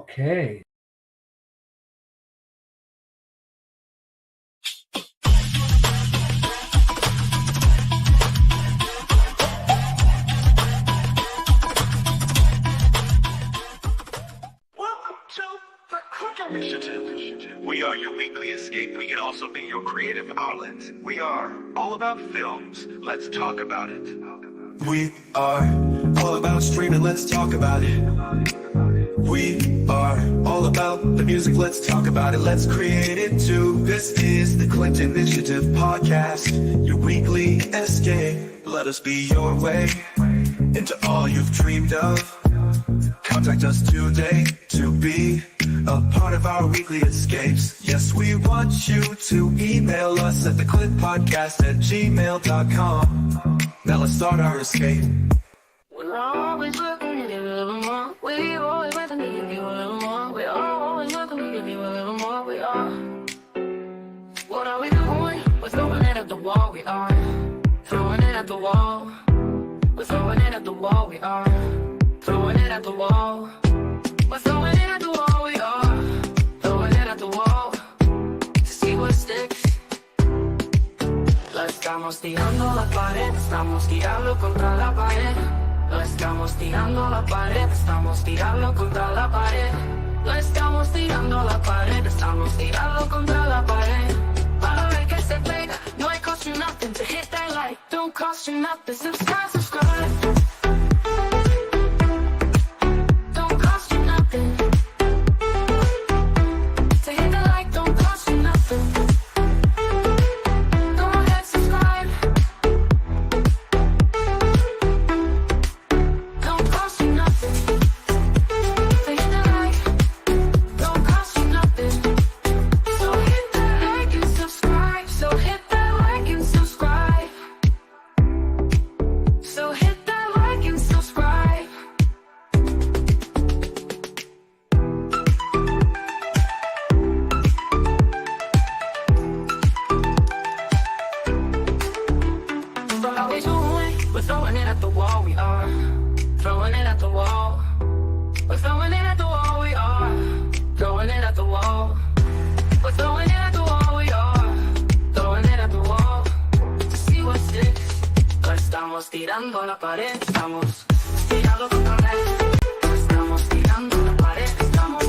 Okay. Welcome to the Click Initiative. We are your weekly escape. We can also be your creative outlet. We are all about films. Let's talk about it. We are all about streaming, let's talk about it. We are all about the music, let's talk about it. Let's create it too. This is the Clint Initiative podcast, your weekly escape. Let us be your way into all you've dreamed of. Contact us today to be a part of our weekly escapes. Yes, we want you to email us at theclintpodcast@gmail.com. Now let's start our escape. We're always looking to give you a little more. We always looking to give you a little more. We're always looking to give you a little more. We are. What are we doing? We're throwing it at the wall. We are throwing it at the wall. We're throwing it at the wall. We are throwing it at the wall. We're throwing it at the wall. We are throwing it at the wall to see what sticks. Lo estamos tirando a la pared, estamos tirando contra la pared. Lo estamos tirando a la pared, estamos tirando contra la pared. Lo estamos tirando a la pared, estamos tirando contra la pared. Para ver que se pega, no it cost you nothing to hit that like. Don't cost you nothing, subscribe. Don't cost you nothing to hit the like, don't cost you nothing. Go ahead, subscribe. Don't cost you nothing to hit the like, don't cost you nothing. So hit that like and subscribe. So hit that like and subscribe. So hit that like and subscribe. What are we doing? We're throwing it at the wall. We are throwing it at the wall. We're throwing it at the wall. We are throwing it at the wall. We're throwing it at the wall. We are throwing it at the wall to see what sticks. Lo estamos tirando a la pared. Estamos tirando contra la pared. Lo estamos tirando a la pared. Estamos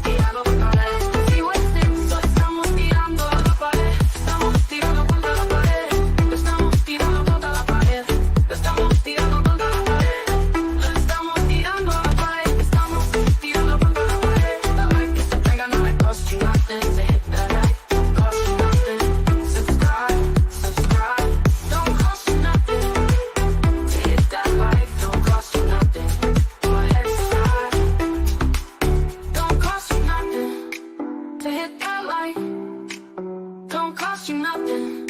tirando contra la pared. To see what sticks. Lo estamos tirando a la pared. Estamos tirando contra la pared. Lo estamos tirando contra la pared. Lo estamos tirando contra la pared. Lo estamos tirando a la pared. Estamos tirando contra la pared. La like que se pega no me cost you nothing to hit that like. Don't cost you nothing. Subscribe. Don't cost you nothing to hit that like. Don't cost you nothing. Go ahead, subscribe. Don't cost you nothing to hit that like. Don't cost you nothing.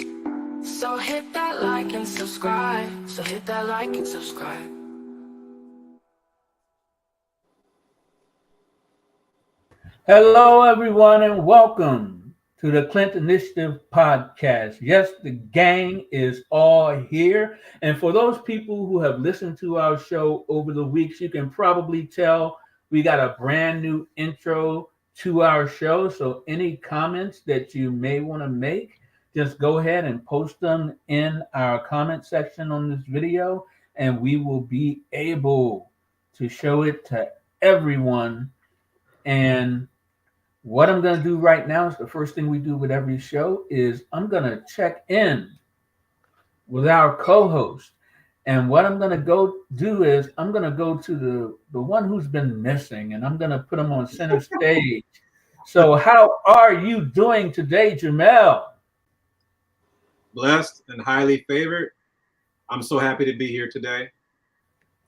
So hit that like and subscribe. So hit that like and subscribe. Hello, everyone, and welcome to the Clint Initiative podcast. Yes, the gang is all here. And for those people who have listened to our show over the weeks, you can probably tell we got a brand new intro to our show. So any comments that you may want to make, just go ahead and post them in our comment section on this video, and we will be able to show it to everyone. And what I'm going to do right now is the first thing we do with every show is I'm going to check in with our co-host. And what I'm going to go do is I'm going to go to the one who's been missing, and I'm going to put him on center stage. So how are you doing today, Jamel? Blessed and highly favored. I'm so happy to be here today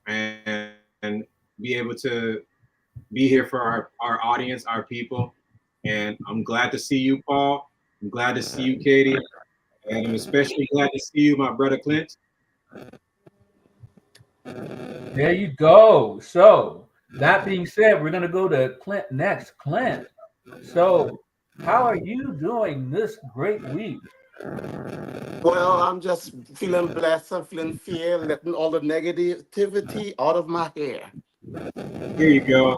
and be able to be here for our audience, our people. And I'm glad to see you, Paul. I'm glad to see you, Katie. And I'm especially glad to see you, my brother Clint. There you go. So that being said, we're going to go to Clint next. Clint, so how are you doing this great week? Well, I'm just feeling blessed. I'm feeling fear, letting all the negativity out of my hair. Here you go.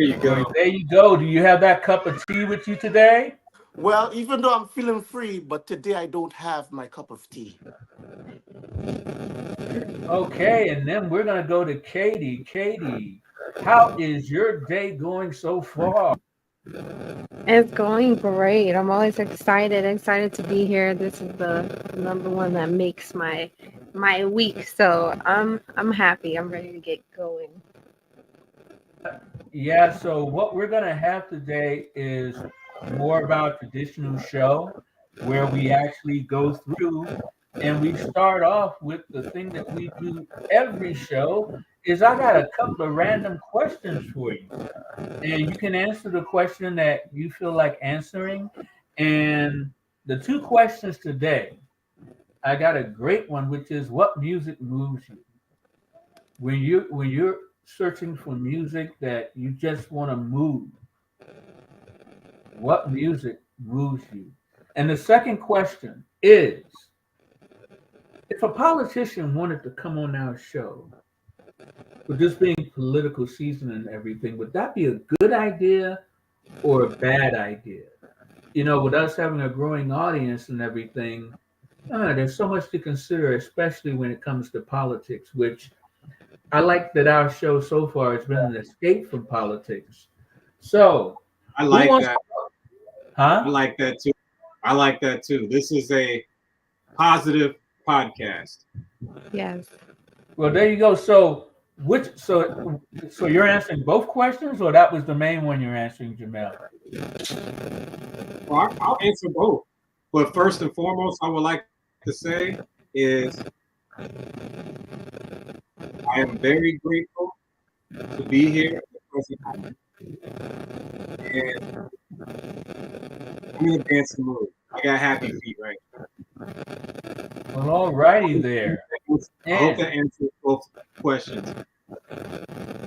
There you Well, go. there you go. Do you have that cup of tea with you today? Well, even though I'm feeling free, but today I don't have my cup of tea. Okay, and then we're gonna go to Katie. Katie, how is your day going so far? It's going great. I'm always excited to be here. This is the number one that makes my week. So I'm happy. I'm ready to get going. Yeah, so what we're going to have today is more about traditional show where we actually go through and we start off with the thing that we do every show is I got a couple of random questions for you. And you can answer the question that you feel like answering. And the two questions today, I got a great one which is what music moves you? When you're searching for music that you just want to move, what music moves you? And the second question is, if a politician wanted to come on our show, with this being political season and everything, would that be a good idea or a bad idea? You know, with us having a growing audience and everything, there's so much to consider, especially when it comes to politics, which I like that our show so far has been an escape from politics. So, I who like wants, that. I huh? like that too. I like that too. This is a positive podcast. Yes. Well, there you go. So you're answering both questions, or that was the main one you're answering, Jamel? Well, I'll answer both. But first and foremost, I would like to say is I am very grateful to be here at the present moment, and I'm in a dancing mood. I got happy feet right Well, all righty now. there. I hope And that answers both questions.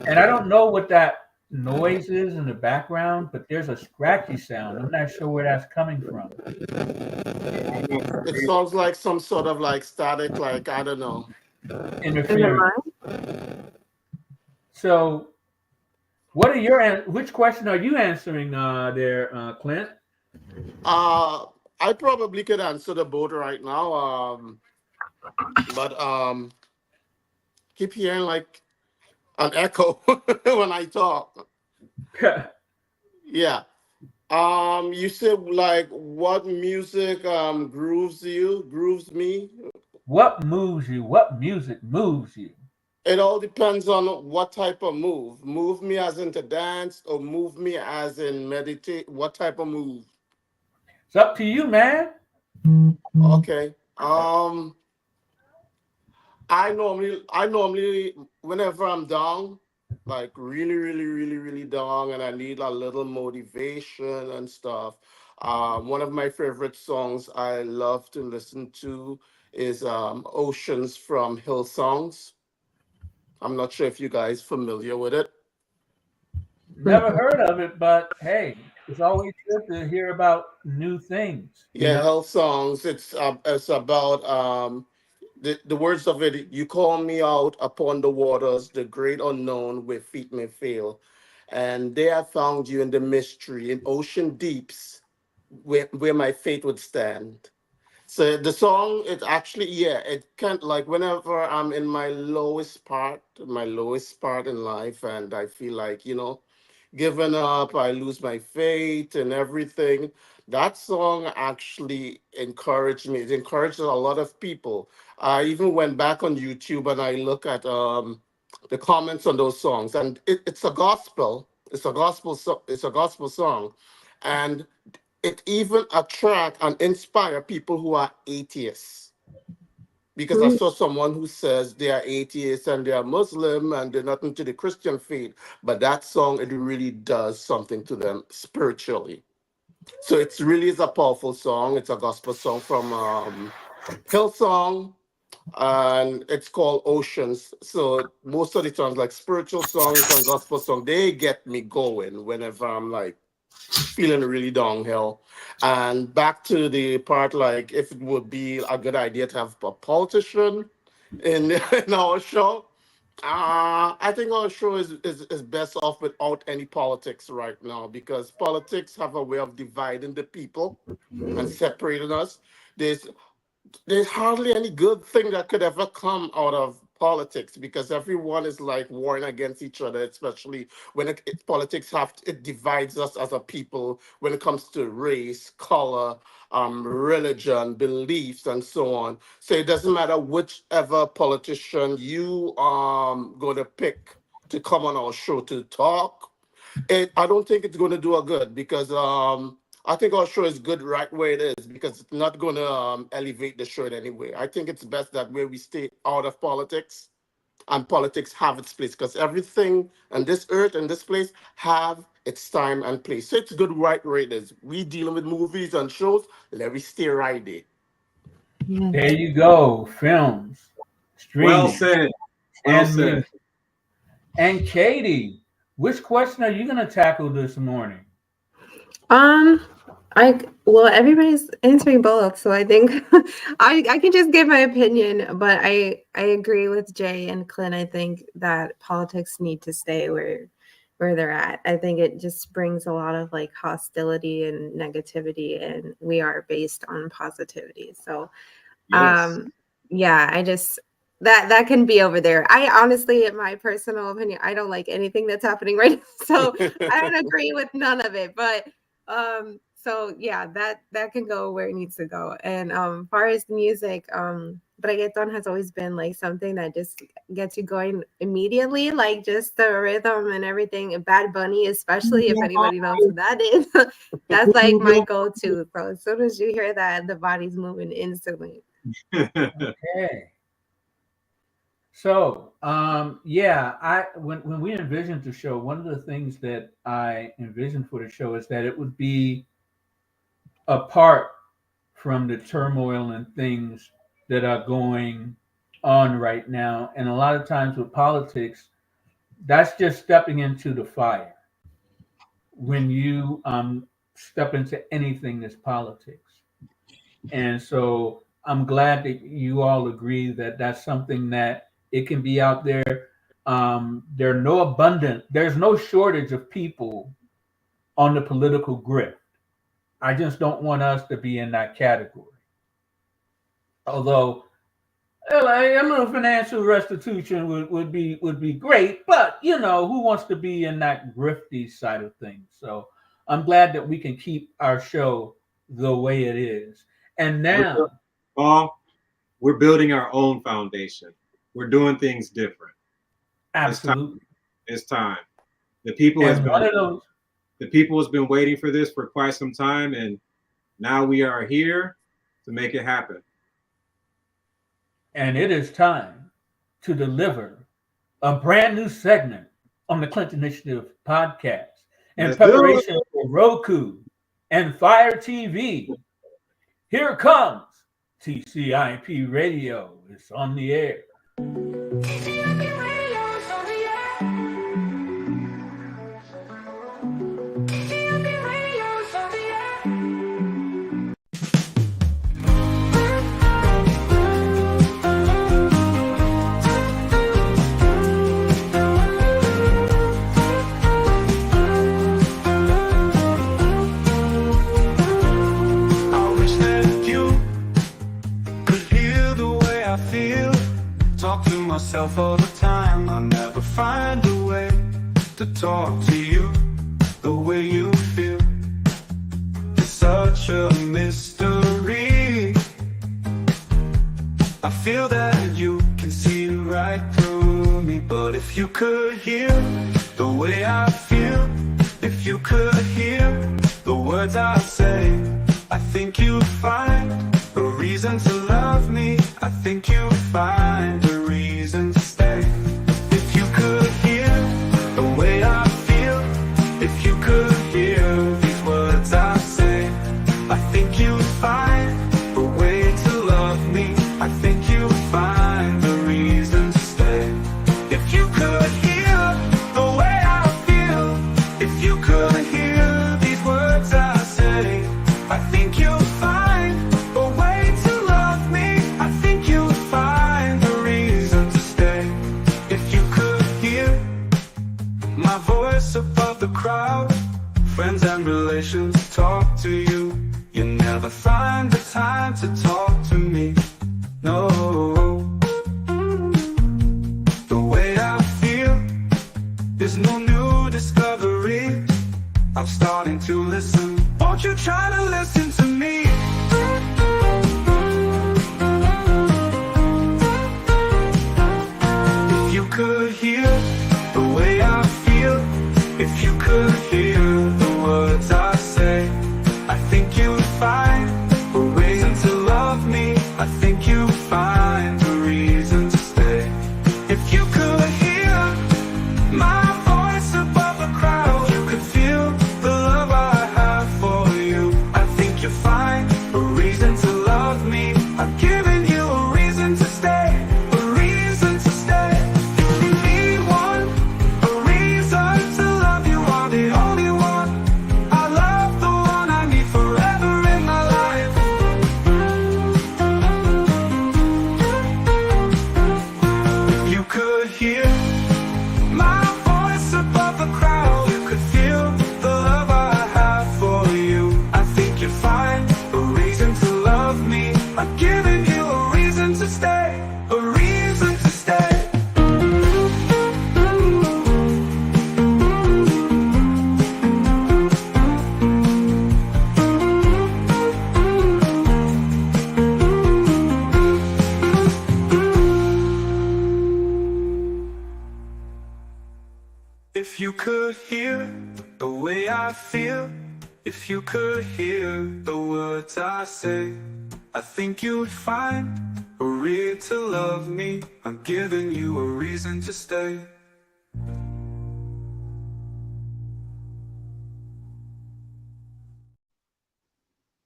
and I don't know what that noise is in the background, but there's a scratchy sound. I'm not sure where that's coming from. I'm not It sure. sounds like some sort of like static, like I don't know. Is it Interference. mine? So, which question are you answering there, Clint? Uh, I probably could answer the boat right now. But keep hearing like an echo when I talk. Yeah. You said like what music grooves me. What moves you? What music moves you? It all depends on what type of move. Move me as into dance or move me as in meditate. What type of move? It's up to you, man. Okay. I normally whenever I'm down, like really down, and I need a little motivation and stuff. One of my favorite songs I love to listen to is "Oceans" from Hillsongs. I'm not sure if you guys familiar with it. Never heard of it, but hey, it's always good to hear about new things, you Yeah, know? Hillsongs. It's about the words of it. You call me out upon the waters, the great unknown, where feet may fail, and there I found you in the mystery, in ocean deeps, where my fate would stand. So the song, it actually, yeah, it can't like whenever I'm in my lowest part in life, and I feel like, giving up, I lose my faith and everything. That song actually encouraged me. It encouraged a lot of people. I even went back on YouTube and I look at the comments on those songs, and it's a gospel. It's a gospel song, and it even attract and inspire people who are atheists. Because I Mm. saw someone who says they are atheists and they are Muslim and they're not into the Christian faith, but that song it really does something to them spiritually. So it's really is a powerful song. It's a gospel song from Hillsong, and it's called Oceans. So most of the times, like spiritual songs and gospel song, they get me going whenever I'm like feeling really downhill. And back to the part, like if it would be a good idea to have a politician in in our show. I think our show is best off without any politics right now because politics have a way of dividing the people and separating us. There's there's hardly any good thing that could ever come out of politics because everyone is like warring against each other, especially when politics it divides us as a people when it comes to race, color, religion, beliefs, and so on. So it doesn't matter whichever politician you going to pick to come on our show to talk. I don't think it's going to do a good because I think our show is good right where it is because it's not going to elevate the show in any way. I think it's best that way we stay out of politics and politics have its place because everything on this earth and this place have its time and place. So it's good right where it is. We dealing with movies and shows, let me stay right there. There you go. Films, Well streaming, said. Well and said. music. And Katie, which question are you going to tackle this morning? Um, well, everybody's answering both, so I think I can just give my opinion, but I agree with Jay and Clint. I think that politics need to stay where they're at. I think it just brings a lot of like hostility and negativity, and we are based on positivity. So Yes. yeah, I just that can be over there. I honestly, in my personal opinion, I don't like anything that's happening right now. So I don't agree with none of it. But so yeah, that can go where it needs to go. And far as music, reggaeton has always been like something that just gets you going immediately, like just the rhythm and everything. Bad Bunny, especially if anybody knows who that is, that's like my go-to. So as soon as you hear that, the body's moving instantly. Okay. So, yeah, when we envisioned the show, one of the things that I envisioned for the show is that it would be apart from the turmoil and things that are going on right now. And a lot of times with politics, that's just stepping into the fire when you step into anything that's politics. And so I'm glad that you all agree that that's something that it can be out there. There's no shortage of people on the political grift. I just don't want us to be in that category. Although a little financial restitution would be great, but who wants to be in that grifty side of things? So I'm glad that we can keep our show the way it is. And We're, now, Paul, we're building our own foundation. We're doing things different. It's time. absolutely. It's time. The people has And been one of those, the people has been waiting for this for quite some time, and now we are here to make it happen. and it is time to deliver a brand new segment on the Clinton Initiative podcast in Let's do it. preparation for Roku and Fire TV. Here comes TCIP Radio. It's on the air. TCIP radio's on the air. TCIP radio's on the air. I wish that you could hear the way I feel. Talk to myself all the time. I'll never find a way to talk to you the way you feel. It's such a mystery. I feel that you can see right through me. But if you could hear the way I feel, if you could hear the words I say, I think you'd find a reason to love me. I think you'd find a reason to stay. If you could hear the way I feel, if you could hear these words I say, I think you'd find a way to love me. I think you'd find a reason to stay. If you could hear the way I feel, if you could hear these words I say, I think you'll find a way to love me. I think you'll find a friends and relations talk to you. You never find the time to talk to me. No, the way I feel is no new discovery. I'm starting to listen. Won't you try to listen to me? If you could hear the way I feel, if you could hear the words I say, I think you'd find a reason to love me. I think you'd find a reason to stay. If you could hear my voice above the crowd, you could feel the love I have for you. I think you'll find a reason to love me. I've given you a reason to stay, a reason to stay. If you need one, a reason to love you, I'm the only one. I love the one I need forever in my life. If you could hear my voice above the crowd, you could feel the love I have for you. I think you'll find a reason to love me. I've given you a reason to stay, a reason to stay. If you could hear the way I feel, if you could hear the words I say, I think you'd find a reason to love me. I'm giving you a reason to stay.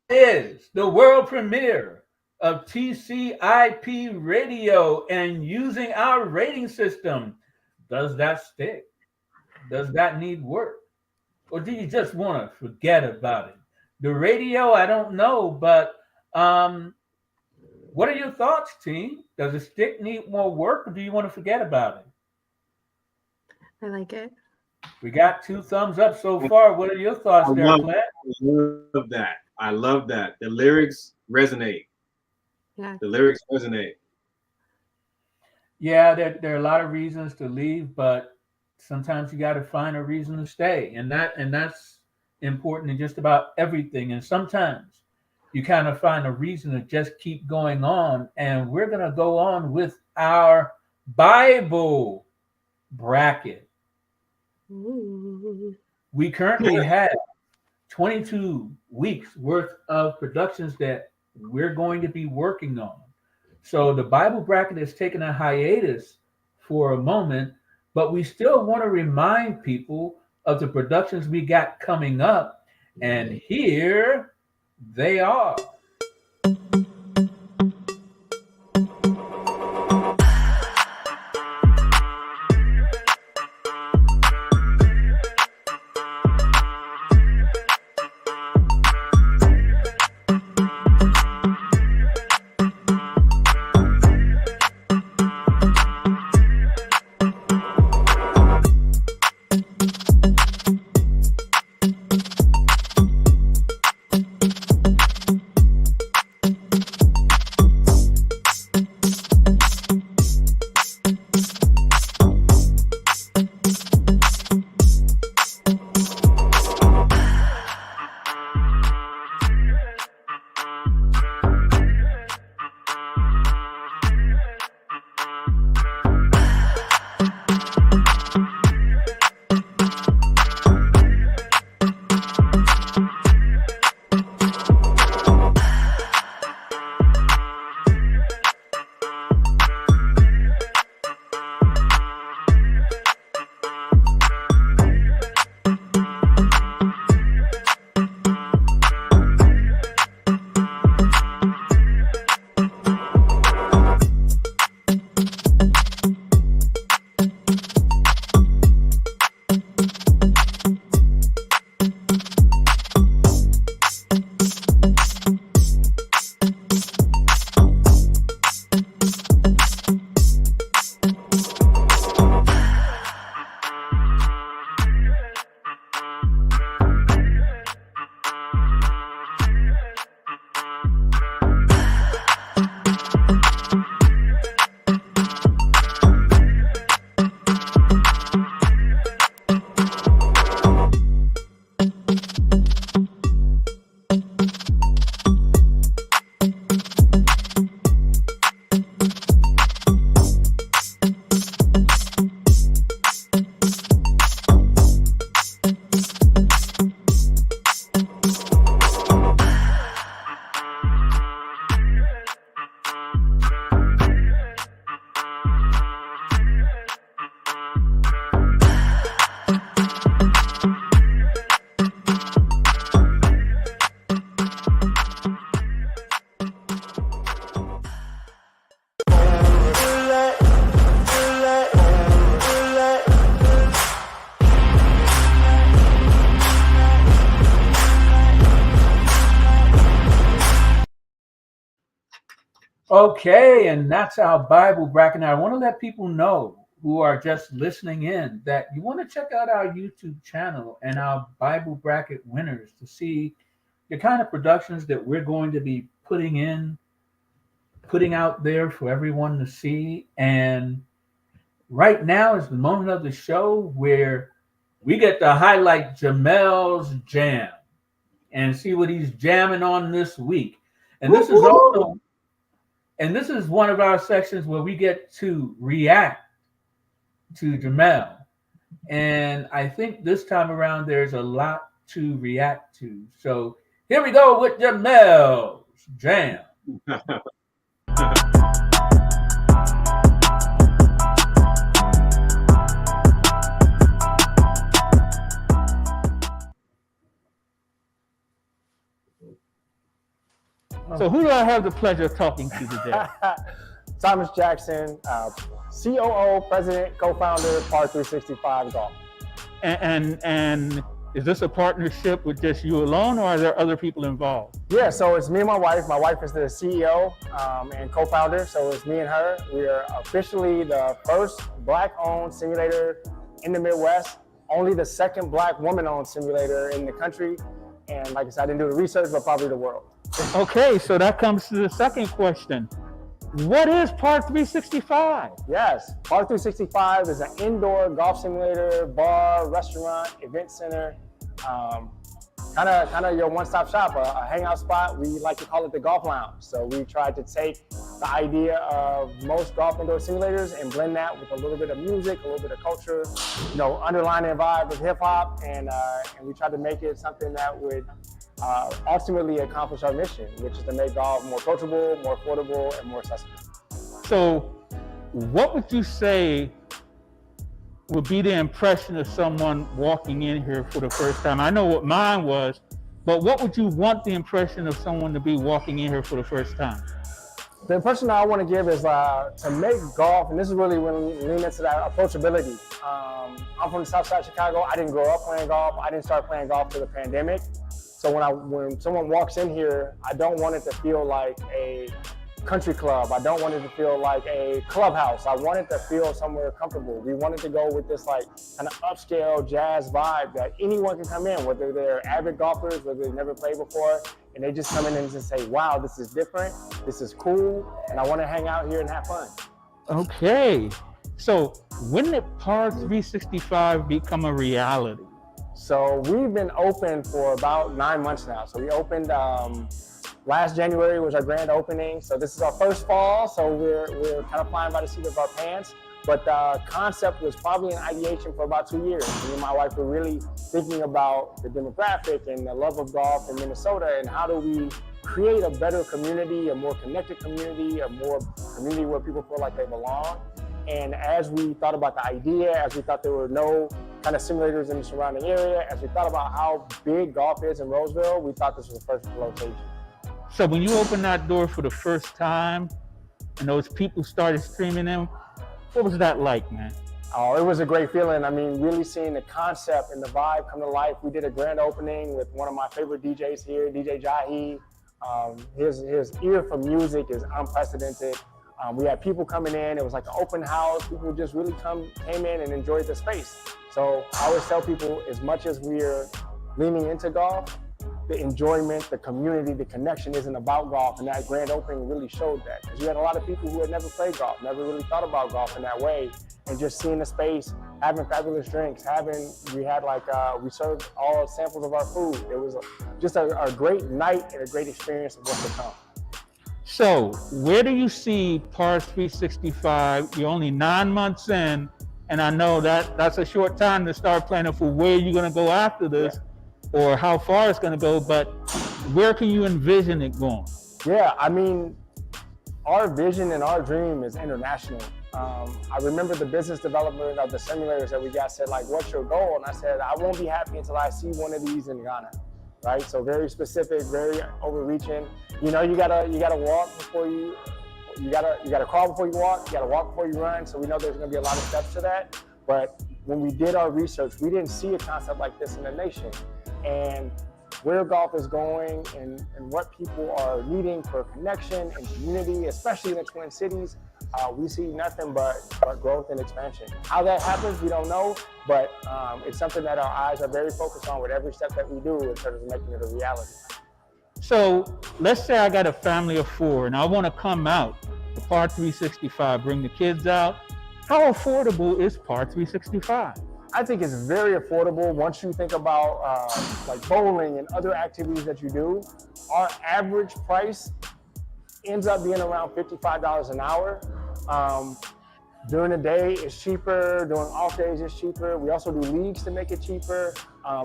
Is the world premiere of TCIP radio and using our rating system. Does that stick? Does that need work? Or do you just want to forget about it? The radio, I don't know, but what are your thoughts, team? Does the stick need more work, or do you want to forget about it? I like it. We got 2 thumbs up so far. What are your thoughts there, Clint? I love that. I love that. The lyrics resonate. Yeah. The lyrics resonate. Yeah, there are a lot of reasons to leave, but sometimes you got to find a reason to stay, and that's important in just about everything. And sometimes you kind of find a reason to just keep going on. And we're gonna go on with our Bible bracket. Ooh. We currently have 22 weeks worth of productions that we're going to be working on. So the Bible bracket is taking a hiatus for a moment, but we still want to remind people of the productions we got coming up. And here they are. Okay, and that's our Bible bracket. Now, I want to let people know who are just listening in that you want to check out our YouTube channel and our Bible bracket winners to see the kind of productions that we're going to be putting out there for everyone to see. And right now is the moment of the show where we get to highlight Jamel's jam and see what he's jamming on this week. And this is also and this is one of our sections where we get to react to Jamel. And I think this time around there's a lot to react to. So here we go with Jamel's jam. So who do I have the pleasure of talking to today? Thomas Jackson, COO, president, co-founder, Par 365 Golf. And is this a partnership with just you alone, or are there other people involved? Yeah, so it's me and my wife. My wife is the CEO and co-founder, so it's me and her. We are officially the first Black-owned simulator in the Midwest, only the second Black woman-owned simulator in the country, and like I said, I didn't do the research, but probably the world. Okay, so that comes to the second question. What is Par 365? Yes, Par 365 is an indoor golf simulator, bar, restaurant, event center, kind of your one-stop shop, a hangout spot. We like to call it the golf lounge. So we tried to take the idea of most golf indoor simulators and blend that with a little bit of music, a little bit of culture, underlining a vibe of hip hop, and we tried to make it something that would ultimately accomplish our mission, which is to make golf more approachable, more affordable, and more accessible. So what would you say would be the impression of someone walking in here for the first time? I know what mine was, but what would you want the impression of someone to be walking in here for the first time? The impression that I want to give is to make golf, and this is really when we lean into that approachability. I'm from the South Side of Chicago. I didn't grow up playing golf. I didn't start playing golf through the pandemic. So when someone walks in here, I don't want it to feel like a country club. I don't want it to feel like a clubhouse. I want it to feel somewhere comfortable. We wanted to go with this kind of upscale jazz vibe that anyone can come in, whether they're avid golfers, whether they've never played before, and they just come in and just say, wow, this is different, this is cool, and I want to hang out here and have fun. Okay, so when did Par 365 become a reality? So we've been open for about 9 months now. So we opened last January was our grand opening. So this is our first fall. So we're kind of flying by the seat of our pants. But the concept was probably an ideation for about 2 years. Me and my wife were really thinking about the demographic and the love of golf in Minnesota and how do we create a better community, a more connected community, a more community where people feel like they belong. And as we thought about the idea, as we thought there were no kind of simulators in the surrounding area, as we thought about how big golf is in Roseville, we thought this was the perfect location. So when you opened that door for the first time and those people started streaming in, what was that like, man? Oh, it was a great feeling. I mean, really seeing the concept and the vibe come to life. We did a grand opening with one of my favorite DJs here, DJ Jahi. His ear for music is unprecedented. We had people coming in. It was like an open house. People just really came in and enjoyed the space. So I always tell people, as much as we're leaning into golf, the enjoyment, the community, the connection isn't about golf. And that grand opening really showed that. Because you had a lot of people who had never played golf, never really thought about golf in that way. And just seeing the space, having fabulous drinks, we served all samples of our food. It was just a great night and a great experience of what's to come. So where do you see Par 365? You're only 9 months in, and I know that's a short time to start planning for where you're going to go after this, or how far it's going to go, but where can you envision it going? Yeah, I mean, our vision and our dream is international. I remember the business development of the simulators that we got said, like, what's your goal? And I said, I won't be happy until I see one of these in Ghana, right? So very specific, very overreaching. You gotta walk before you gotta crawl before you walk, you gotta walk before you run. So we know there's gonna be a lot of steps to that. But when we did our research, we didn't see a concept like this in the nation. And where golf is going and what people are needing for connection and community, especially in the Twin Cities, we see nothing but growth and expansion. How that happens, we don't know, but it's something that our eyes are very focused on with every step that we do in terms of making it a reality. So let's say I got a family of 4 and I want to come out to Par 365, bring the kids out. How affordable is Par 365? I think it's very affordable once you think about like bowling and other activities that you do. Our average price ends up being around $55 an hour. During the day, it's cheaper. During off days, it's cheaper. We also do leagues to make it cheaper.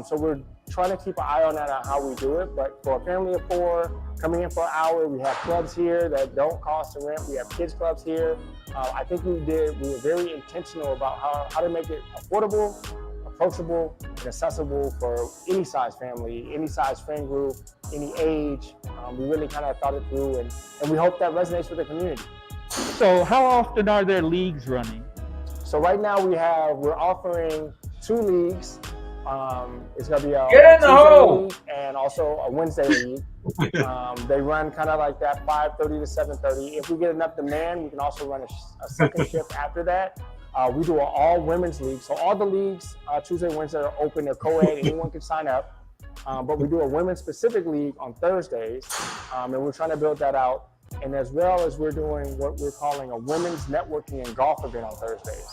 So we're trying to keep an eye on that on how we do it. But for a family of 4 coming in for an hour, we have clubs here that don't cost to rent. We have kids clubs here. I think we were very intentional about how to make it affordable, approachable, and accessible for any size family, any size friend group, any age. We really kind of thought it through, and we hope that resonates with the community. So how often are there leagues running? So right now we're offering 2 leagues. It's gonna be a Get in the Tuesday hole! league and also a Wednesday league. They run kind of like that 5:30 to 7:30. If we get enough demand, we can also run a second shift after that. We do an all women's league. So all the leagues Tuesday, Wednesday are open. They're co-ed. Anyone can sign up. But we do a women's specific league on Thursdays, and we're trying to build that out. And as well as we're doing what we're calling a women's networking and golf event on Thursdays.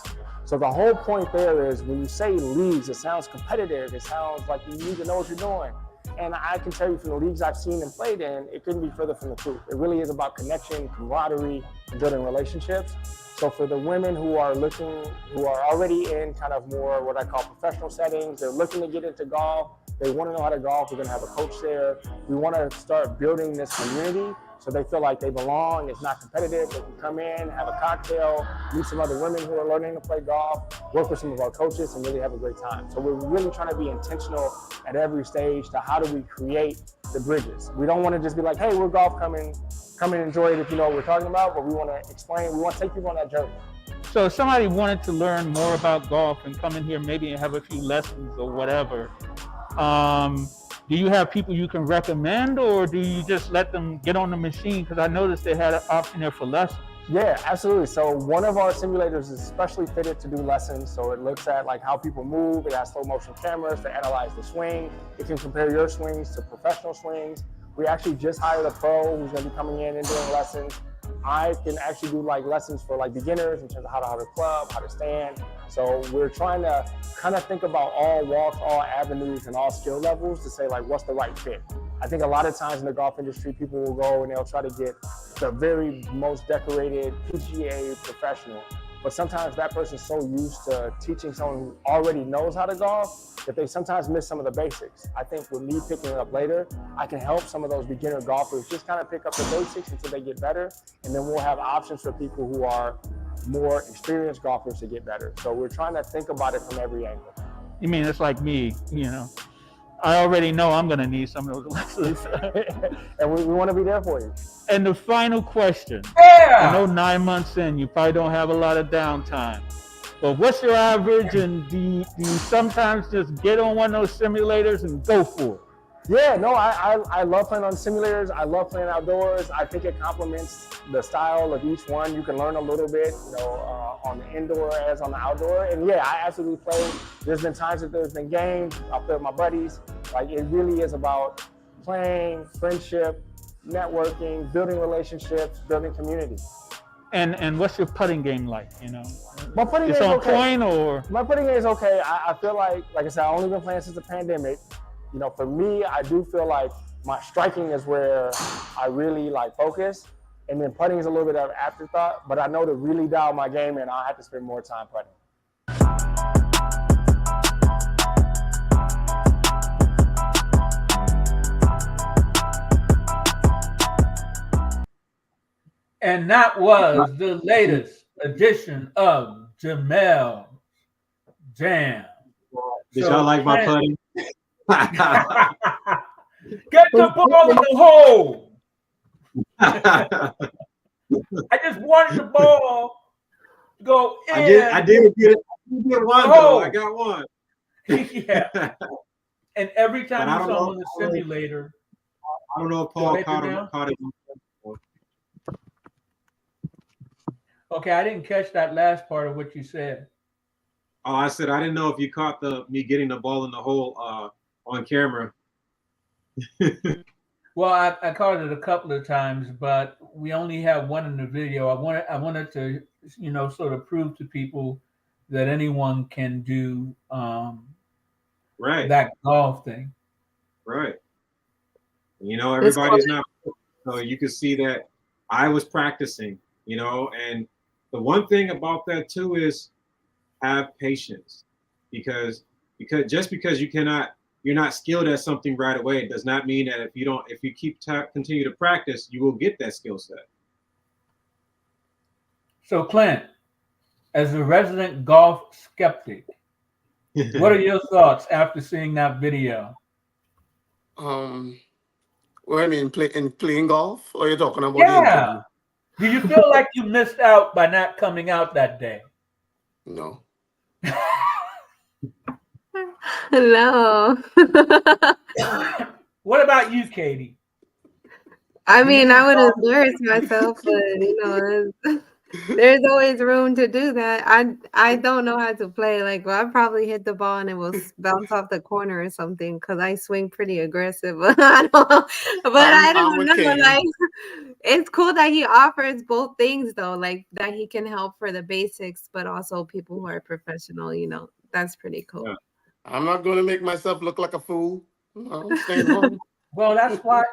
So the whole point there is when you say leagues, it sounds competitive. It sounds like you need to know what you're doing. And I can tell you from the leagues I've seen and played in, it couldn't be further from the truth. It really is about connection, camaraderie, and building relationships. So for the women who are already in kind of more what I call professional settings, they're looking to get into golf, they want to know how to golf, we're going to have a coach there. We want to start building this community so they feel like they belong, it's not competitive, they can come in, have a cocktail, meet some other women who are learning to play golf, work with some of our coaches, and really have a great time. So we're really trying to be intentional at every stage to how do we create the bridges. We don't want to just be like, hey, we're golf, come and enjoy it if you know what we're talking about, but we want to explain, we want to take people on that journey. So if somebody wanted to learn more about golf and come in here maybe and have a few lessons or whatever, do you have people you can recommend, or do you just let them get on the machine? Because I noticed they had an option there for lessons. Yeah, absolutely. So one of our simulators is especially fitted to do lessons. So it looks at like how people move. It has slow motion cameras to analyze the swing. It can compare your swings to professional swings. We actually just hired a pro who's going to be coming in and doing lessons. I can actually do like lessons for like beginners in terms of how to hold a club, how to stand. So we're trying to kind of think about all walks, all avenues, and all skill levels to say like what's the right fit. I think a lot of times in the golf industry, people will go and they'll try to get the very most decorated PGA professional. But sometimes that person's so used to teaching someone who already knows how to golf that they sometimes miss some of the basics. I think with me picking it up later, I can help some of those beginner golfers just kind of pick up the basics until they get better. And then we'll have options for people who are more experienced golfers to get better. So we're trying to think about it from every angle. You mean it's like me, you know? I already know I'm going to need some of those lessons. And we want to be there for you. And the final question. Yeah. I know 9 months in, you probably don't have a lot of downtime. But what's your average, and do you sometimes just get on one of those simulators and go for it? Yeah, no, I love playing on simulators. I love playing outdoors. I think it complements the style of each one. You can learn a little bit, you know, on the indoor as on the outdoor. And yeah, I absolutely play. There's been times that there's been games. I'll play with my buddies. Like it really is about playing, friendship, networking, building relationships, building community. And what's your putting game like, you know? My putting game is is on okay. point, or? My putting game is okay. I feel like I said, I've only been playing since the pandemic. You know, for me, I do feel like my striking is where I really like focus, and then putting is a little bit of an afterthought, but I know to really dial my game in, I'll have to spend more time putting. And that was the latest edition of Jamel Jam. Did y'all like my putting? Get the ball in the hole. I just wanted the ball to go in. I did get one though. I got one. Yeah. And every But time I you don't saw him know. on the simulator, I don't know if go Paul ahead, Janelle. caught it. Okay, I didn't catch that last part of what you said. Oh, I said I didn't know if you caught me getting the ball in the hole on camera. Well, I caught it a couple of times, but we only have one in the video. I wanted to, sort of prove to people that anyone can do Right, that golf thing. right. It's cool. Everybody's not. So you can see that I was practicing, and the one thing about that too is have patience because just because you're not skilled at something right away, it does not mean that if you continue to practice, you will get that skill set. So, Clint, as a resident golf skeptic, what are your thoughts after seeing that video? What I mean, playing golf, or you're talking about the Yeah. interview? Do you feel like you missed out by not coming out that day? No. No. What about you, Katie? I mean, I would embarrass myself, but there's always room to do that. I don't know how to play. Like, well, I probably hit the ball and it will bounce off the corner or something because I swing pretty aggressive. I don't know. okay. Like, it's cool that he offers both things, though. Like that he can help for the basics, but also people who are professional. That's pretty cool. Yeah. I'm not going to make myself look like a fool. I'm staying home. Well, that's what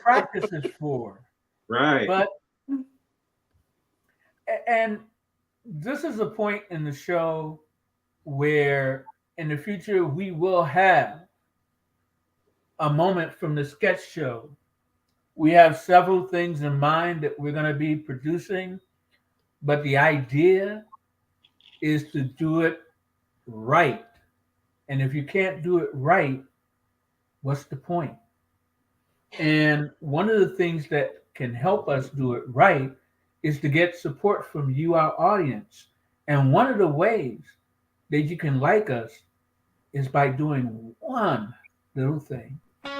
practice is for. Right. But and this is a point in the show where in the future we will have a moment from the sketch show. We have several things in mind that we're going to be producing, but the idea is to do it right. And if you can't do it right, what's the point? And one of the things that can help us do it right is to get support from you, our audience. And one of the ways that you can like us is by doing one little thing. Don't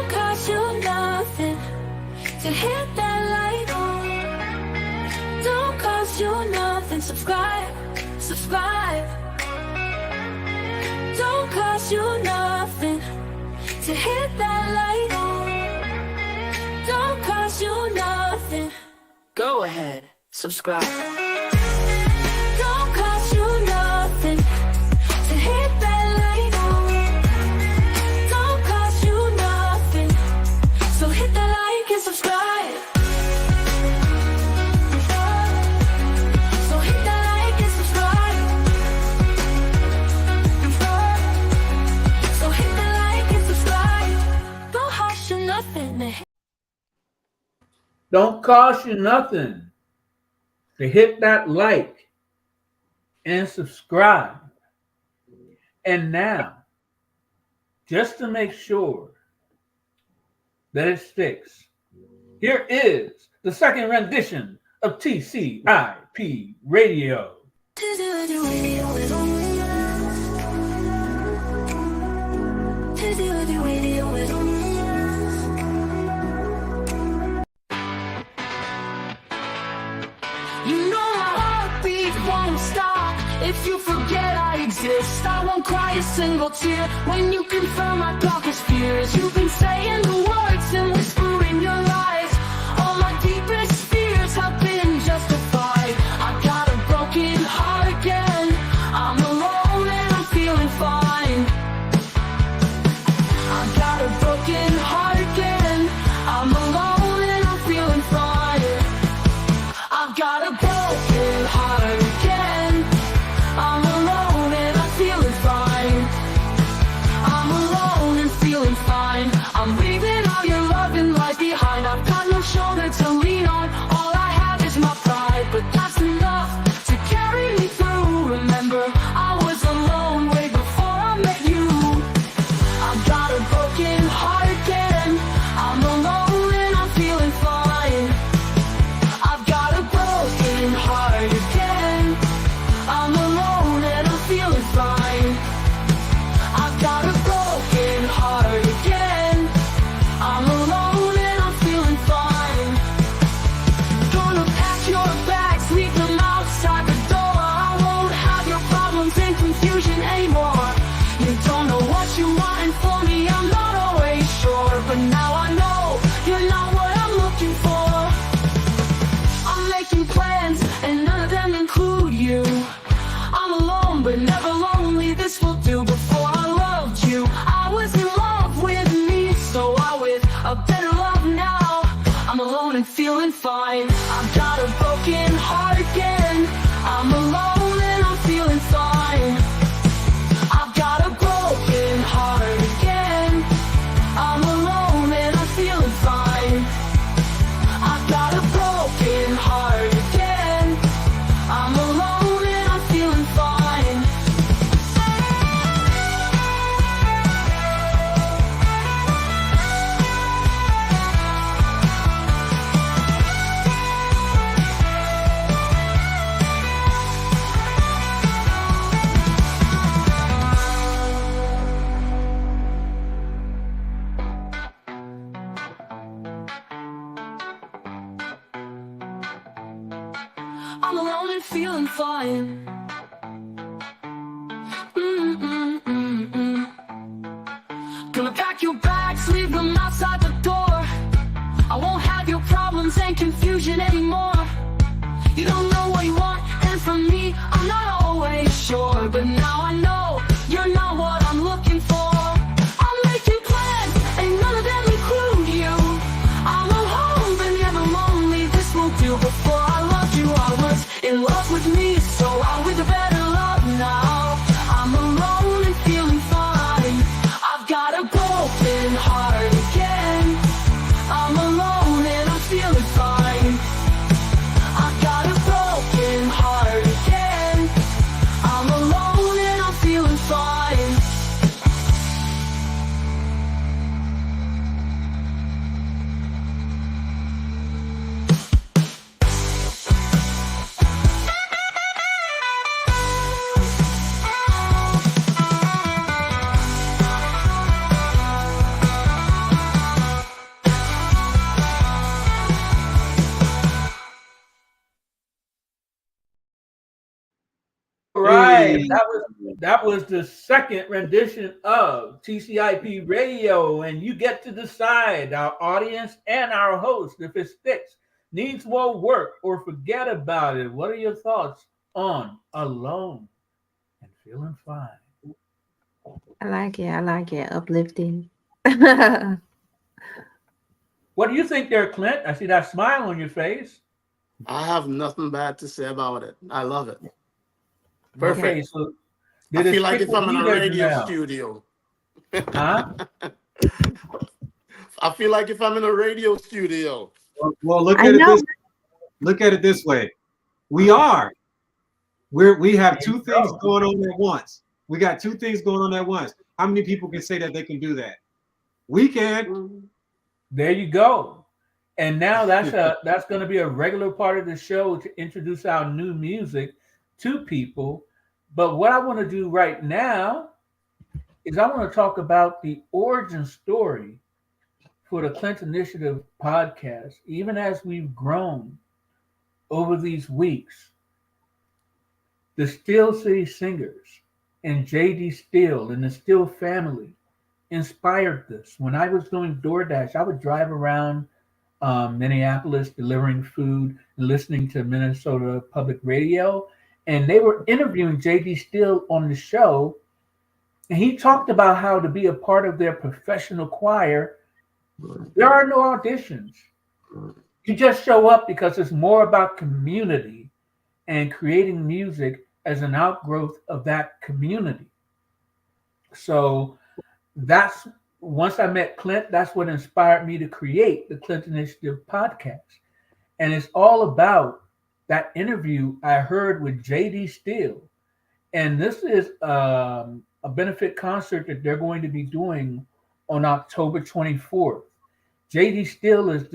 cost you nothing to hit that like. Don't cost you nothing. Subscribe. Don't cost you nothing to hit that like. Don't cost you nothing. Go ahead, subscribe. Don't cost you nothing to hit that like. Don't cost you nothing. So hit that like and subscribe. So hit that like and subscribe. So hit that like and subscribe. Don't cost you nothing to hit. Don't cost you nothing to hit that like and subscribe. And now, just to make sure that it sticks, here is the second rendition of TCIP Radio. You know my heartbeat won't stop. If you forget I exist, I won't cry a single tear. When you confirm my darkest fears, you've been saying the words and whispering your lies. All my deepest fears have been justified. I got a broken heart again. I'm alone and I'm feeling fine. I got a broken heart again. I'm alone and I'm feeling fine. I've got a broken heart again. I'm alone and I'm feeling fine. I'm alone and feeling fine. I'm leaving all fine. I've got a broken heart again. I'm alone and I'm feeling fine. I've got a broken heart again. I'm alone and I'm feeling fine. I've got a broken heart again. I'm alone and I'm feeling fine. I'm alone and feeling fine. Mm-mm-mm-mm. Gonna pack your bags, leave them outside the door. I won't have your problems and confusion anymore. You don't know what you want, and from me, I'm not always sure. But now I know you're not what I'm looking for. I'm making plans, and none of them include you. I'm at home, but never lonely. This won't do. Before I loved you, I was in love with me, so I'm with a better love now. I'm alone and feeling fine. I've got a broken heart again. I'm alone and I'm feeling fine. I've got a broken heart again. I'm alone and I'm feeling fine. Right. Hey, That was the second rendition of TCIP Radio, and you get to decide, our audience and our host, if it sticks, needs more work, or forget about it. What are your thoughts on Alone and Feeling Fine? I like it. I like it. Uplifting. I What do you think there, Clint? I see that smile on your face. I have nothing bad to say about it. I love it. Okay, Perfect. so I did it feel like stick if with I'm in you a there, radio Janelle? studio. Huh? I feel like if I'm in a radio studio. well, look at it know. this. Look at it this way. We are. We have There you two things go. going on at once. We got two things going on at once. How many people can say that they can do that? We can. There you go. And now that's going to be a regular part of the show to introduce our new music to people. But what I want to do right now is I want to talk about the origin story for the Clinton Initiative podcast. Even as we've grown over these weeks, the Steel City Singers and J.D. Steele and the Steele family inspired this. When I was doing DoorDash, I would drive around Minneapolis delivering food and listening to Minnesota Public Radio. And they were interviewing J.D. Steele on the show. And he talked about how to be a part of their professional choir, there are no auditions. You just show up because it's more about community and creating music as an outgrowth of that community. So that's once I met Clint, that's what inspired me to create the Clinton Initiative podcast. And it's all about that interview I heard with JD Steele. And this is a benefit concert that they're going to be doing on October 24th. JD Steele is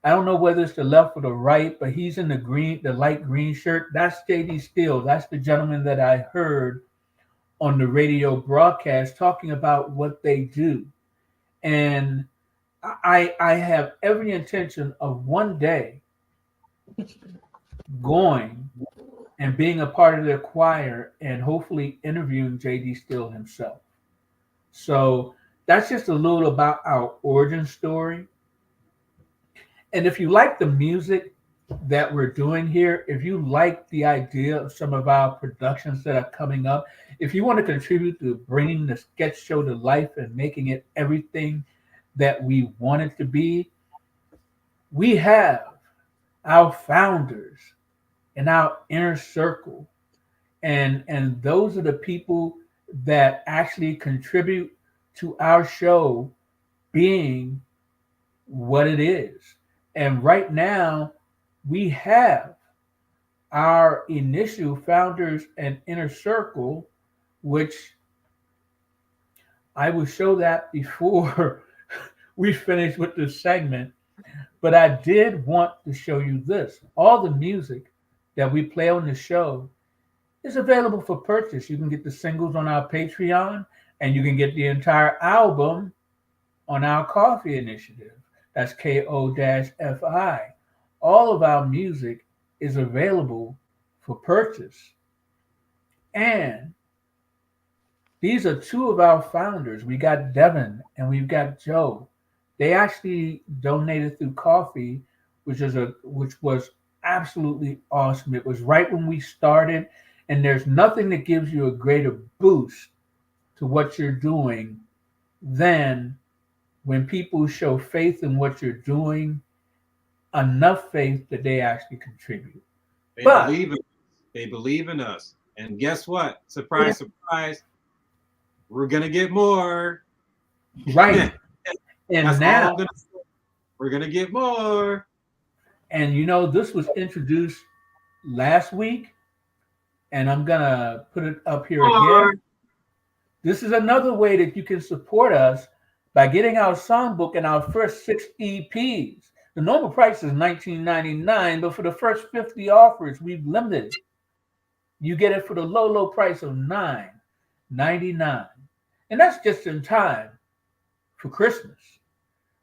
I don't know whether it's the left or the right, but he's in the light green shirt. That's JD Steele. That's the gentleman that I heard on the radio broadcast talking about what they do. And I have every intention of one day going and being a part of their choir and hopefully interviewing JD Steele himself. So that's just a little about our origin story. And if you like the music that we're doing here, if you like the idea of some of our productions that are coming up, if you want to contribute to bringing the sketch show to life and making it everything that we want it to be, we have our founders in our inner circle. And those are the people that actually contribute to our show being what it is. And right now, we have our initial founders and inner circle, which I will show that before we finish with this segment. But I did want to show you this. All the music that we play on the show is available for purchase. You can get the singles on our Patreon, and you can get the entire album on our Coffee initiative. That's KO-FI. All of our music is available for purchase. And these are two of our founders. We got Devin and we've got Joe. They actually donated through Coffee, which was absolutely awesome. It was right when we started, and there's nothing that gives you a greater boost to what you're doing than when people show faith in what you're doing, enough faith that they actually contribute. They But believe in they believe in us. And guess what? Surprise, surprise. We're gonna get more. right, and That's all now, I'm gonna say. We're gonna get more. and this was introduced last week, and I'm gonna put it up here again. This is another way that you can support us by getting our songbook and our first 6 EPs. The normal price is $19.99, but for the first 50 offers, we've limited. You get it for the low price of $9.99. And that's just in time for Christmas.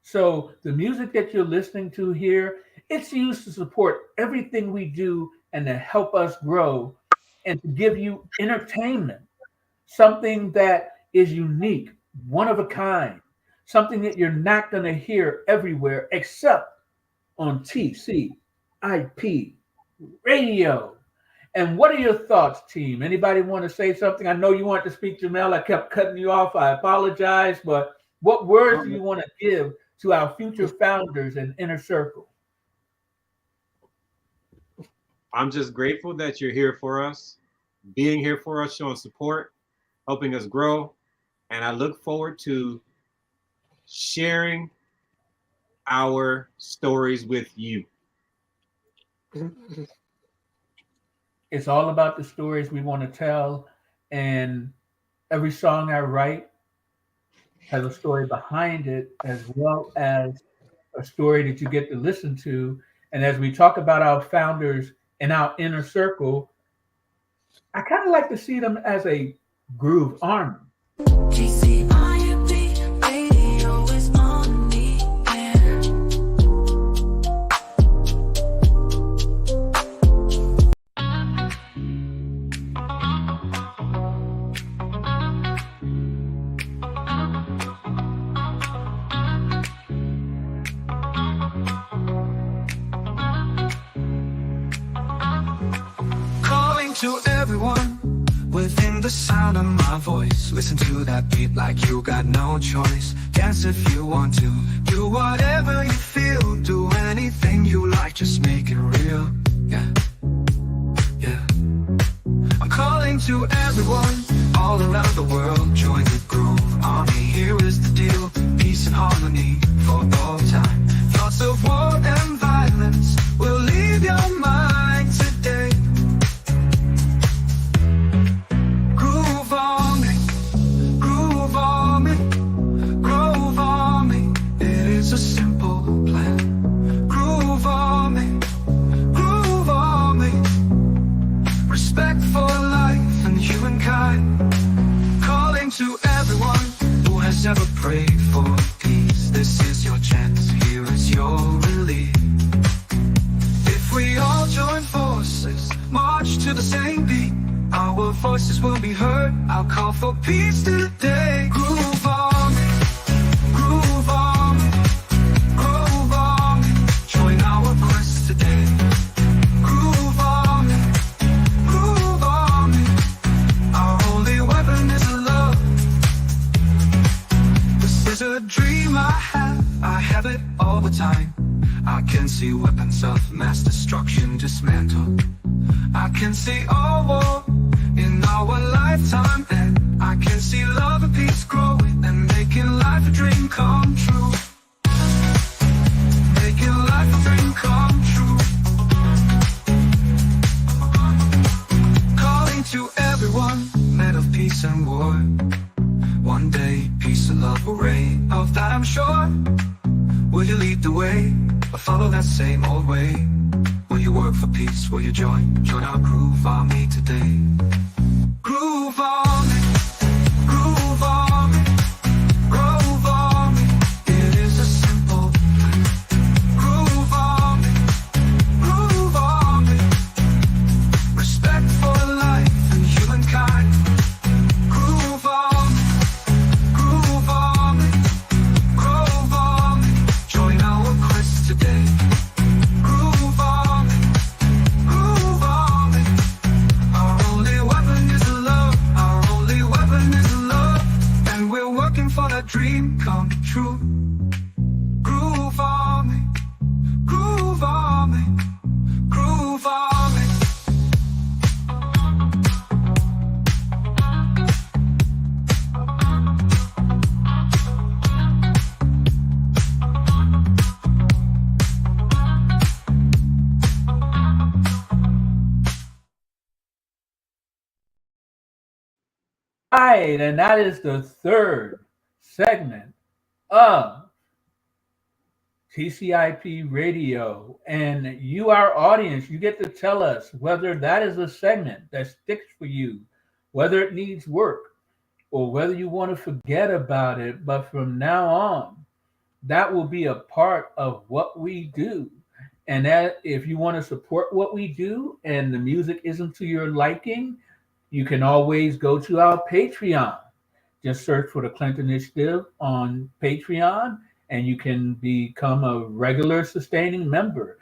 So the music that you're listening to here, it's used to support everything we do and to help us grow and to give you entertainment, something that is unique, one of a kind, something that you're not going to hear everywhere except on TCIP radio. And what are your thoughts, team? Anybody want to say something? I know you want to speak, Jamel. I kept cutting you off. I apologize. But what words do you want to give to our future founders and inner circle? I'm just grateful that you're here for us, being here for us, showing support, helping us grow. And I look forward to sharing our stories with you. It's all about the stories we want to tell. And every song I write has a story behind it, as well as a story that you get to listen to. And as we talk about our founders in our inner circle, I kind of like to see them as a groove army. TCIP radio is on the air. Calling to everyone within the sound of my voice. Listen to that beat like you got no choice. Dance if you want to. Do whatever you feel. Do anything you like. Just make it real. Yeah. Yeah. I'm calling to everyone all around the world. Join the groove army. Here is the deal. Peace and harmony for all time. Thoughts of war and violence will leave your mind today. Groove on me, groove on me, groove on me. It is a simple plan. Groove on me, groove on me. Respect for life and humankind. Calling to everyone who has ever prayed for peace. This is your chance, here is your relief. If we all join forces, march to the same beat, our voices will be heard. I'll call for peace today. Groove on me, groove on me, groove on me. Join our quest today. Groove on me, groove on me. Our only weapon is love. This is a dream I have it all the time. I can see weapons of mass destruction dismantled. I can see all war in our lifetime, and I can see love and peace growing and making life a dream come true. Making life a dream come true. Calling to everyone, men of peace and war. One day, peace and love will reign, of that I'm sure. Will you lead the way, or follow that same old way? Will you work for peace? Will you join our groove army today? Groove army, groove army, groove army. It is a simple thing. Groove army, groove army. Respect for life and humankind. Groove army, groove army, groove army. Join our quest today. Groove army, groove army. Our only weapon is love. Our only weapon is love. And we're working for that dream come true. Groove army, groove army, groove army. Right, and that is the third segment of TCIP Radio. And you, our audience, you get to tell us whether that is a segment that sticks for you, whether it needs work, or whether you want to forget about it. But from now on, that will be a part of what we do. And that if you want to support what we do and the music isn't to your liking, you can always go to our Patreon. Just search for the Clinton Initiative on Patreon and you can become a regular sustaining member.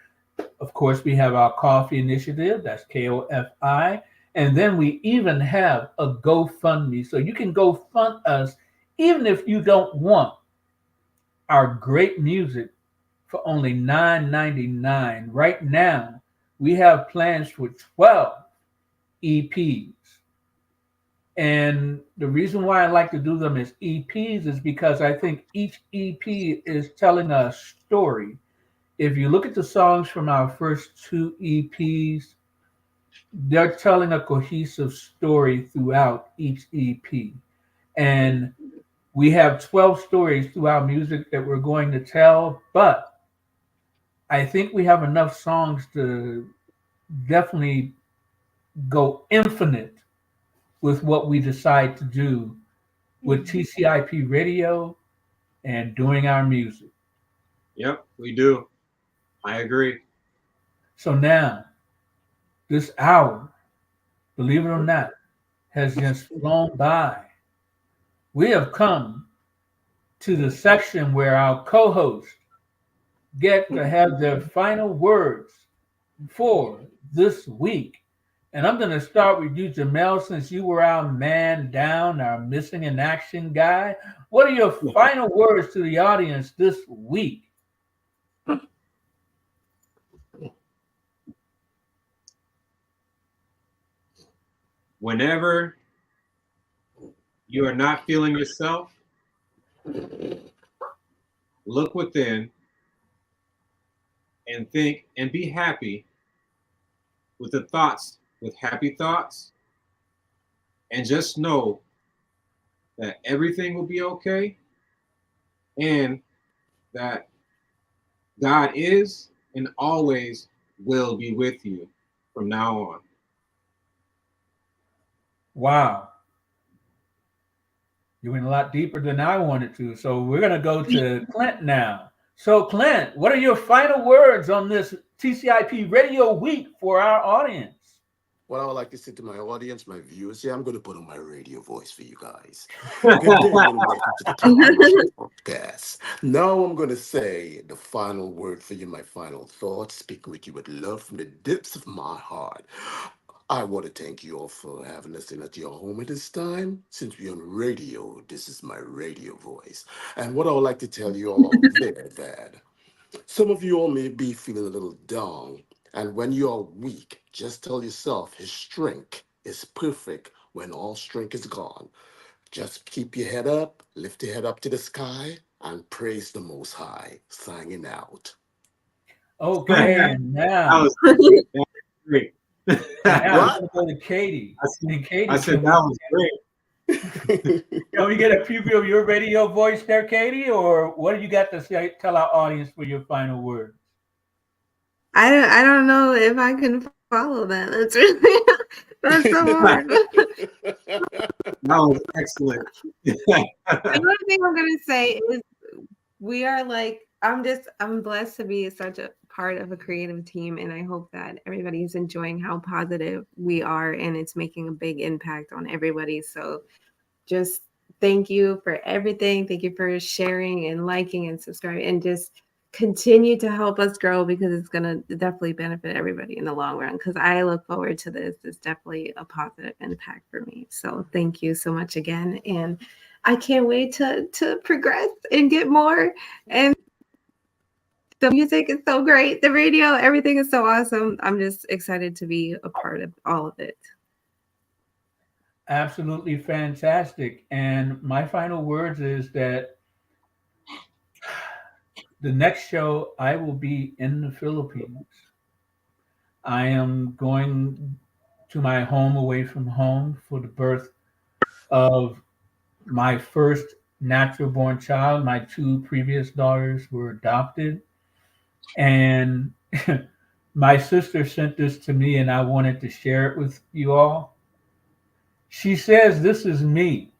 Of course, we have our coffee initiative, that's KOFI. And then we even have a GoFundMe. So you can go fund us even if you don't want our great music for only $9.99. Right now, we have plans for 12 EPs. And the reason why I like to do them as EPs is because I think each EP is telling a story. If you look at the songs from our first two EPs, they're telling a cohesive story throughout each EP. And we have 12 stories through our music that we're going to tell, but I think we have enough songs to definitely go infinite with what we decide to do with TCIP radio and doing our music. Yep, we do. I agree. So now, this hour, believe it or not, has just flown by. We have come to the section where our co hosts get to have their final words for this week. And I'm going to start with you, Jamel, since you were our man down, our missing in action guy. What are your final words to the audience this week? Whenever you are not feeling yourself, look within and think and be happy with the thoughts, with happy thoughts, and just know that everything will be okay and that God is and always will be with you from now on. Wow. You went a lot deeper than I wanted to. So we're going to go to Clint now. So, Clint, what are your final words on this TCIP Radio Week for our audience? What I would like to say to my audience, my viewers, yeah, I'm going to put on my radio voice for you guys. Good day and welcome to the TCIP podcast. Now I'm going to say the final word for you, my final thoughts, speaking with you with love from the depths of my heart. I want to thank you all for having us in at your home at this time. Since we're on radio, this is my radio voice. And what I would like to tell you all very bad. Some of you all may be feeling a little down, and when you are weak, just tell yourself his strength is perfect when all strength is gone. Just keep your head up, lift your head up to the sky, and praise the Most High. Signing out. Okay, That and now, was great. That was great. now we're What? gonna go to Katie. And I Katie, said that was great. can we get a preview of your radio voice there, Katie, or what do you got to say? Tell our audience for your final words. I don't know if I can follow that. That's really that's so hard. That was excellent. The only thing I'm gonna say is we are like I'm blessed to be such a part of a creative team, and I hope that everybody's enjoying how positive we are and it's making a big impact on everybody. So just thank you for everything. Thank you for sharing and liking and subscribing, and just continue to help us grow, because it's going to definitely benefit everybody in the long run, because I look forward to this. It's definitely a positive impact for me. So thank you so much again, and I can't wait to progress and get more. And the music is so great, the radio, everything is so awesome. I'm just excited to be a part of all of it. Absolutely fantastic. And my final words is that the next show I will be in the Philippines. I am going to my home away from home for the birth of my first natural born child. My two previous daughters were adopted. And my sister sent this to me, and I wanted to share it with you all. She says, "This is me."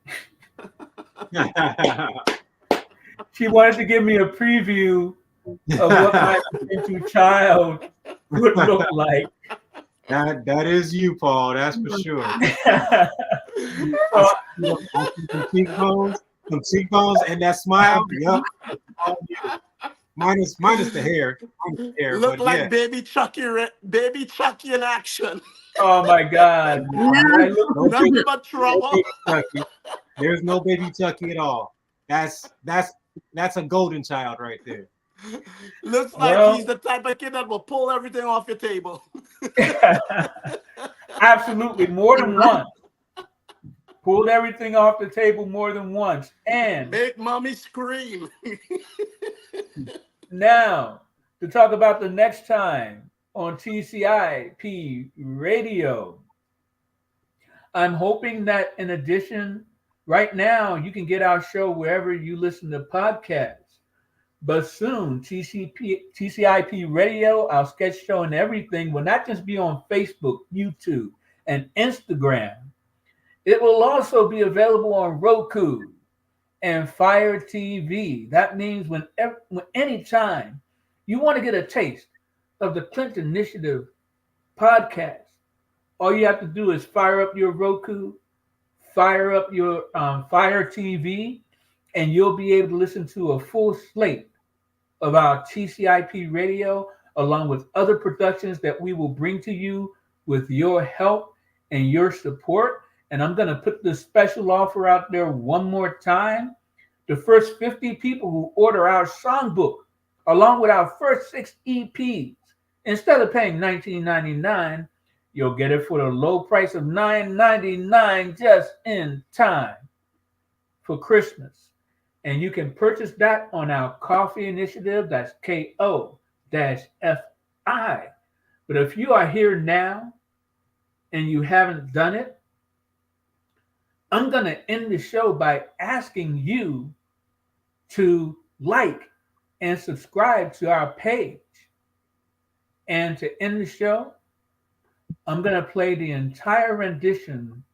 She wanted to give me a preview of what my potential child would look like. That is you, Paul. That's for sure. So, I see some cheekbones, and that smile. Yup. Minus the hair. Look but like yeah. baby Chucky in action. oh my God. I look No Nothing baby, but no trouble. baby Chucky. There's no baby Chucky at all. That's a golden child right there. Looks like well. he's the type of kid that will pull everything off your table. Absolutely, more than once. Pulled everything off the table more than once. And Make mommy scream. now, to talk about the next time on TCIP Radio, I'm hoping that in addition, right now, you can get our show wherever you listen to podcasts. But soon, TCIP Radio, our sketch show and everything will not just be on Facebook, YouTube, and Instagram. It will also be available on Roku and Fire TV. That means anytime you want to get a taste of the Clinton Initiative podcast, all you have to do is fire up your Roku, fire up your Fire TV, and you'll be able to listen to a full slate of our TCIP radio, along with other productions that we will bring to you with your help and your support. And I'm going to put this special offer out there one more time. The first 50 people who order our songbook, along with our first 6 EPs, instead of paying $19.99, you'll get it for the low price of $9.99 just in time for Christmas. And you can purchase that on our coffee initiative. That's KO-FI. But if you are here now and you haven't done it, I'm going to end the show by asking you to like and subscribe to our page. And to end the show, I'm going to play the entire rendition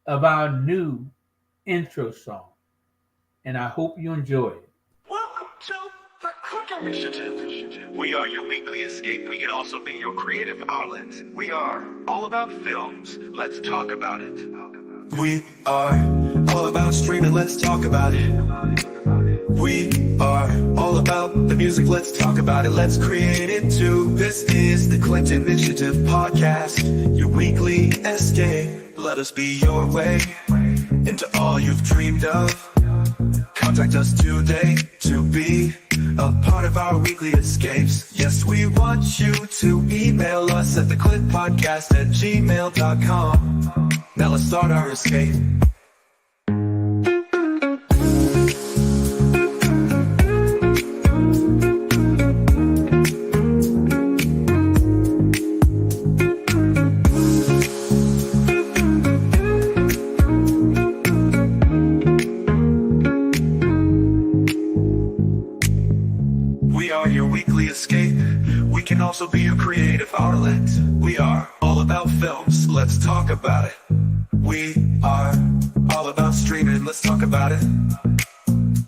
of our new intro song. And I hope you enjoy it. Welcome to the Click Initiative. We are your weekly escape. We can also be your creative outlet. We are all about films. Let's talk about it. We are all about streaming, let's talk about it. We are all about the music, let's talk about it. Let's create it too. This is the Clinton Initiative podcast, your weekly escape. Let us be your way into all you've dreamed of. Contact us today to be a part of of our weekly escapes. Yes, we want you to email us at theclintpodcast@gmail.com. Now let's start our escape. We are your weekly escape. We can also be your creative outlet. We are all about films, let's talk about it. We are all about streaming, let's talk about it.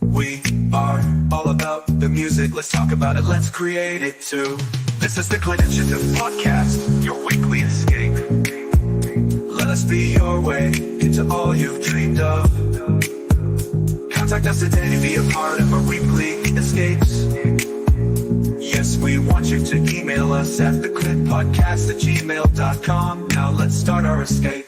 We are all about the music, let's talk about it, let's create it too. This is the Clint Initiative Podcast, your weekly escape. Let us be your way into all you've dreamed of. Contact us today to be a part of our weekly escapes. Yes, we want you to email us at theclintpodcast@gmail.com. Now let's start our escape.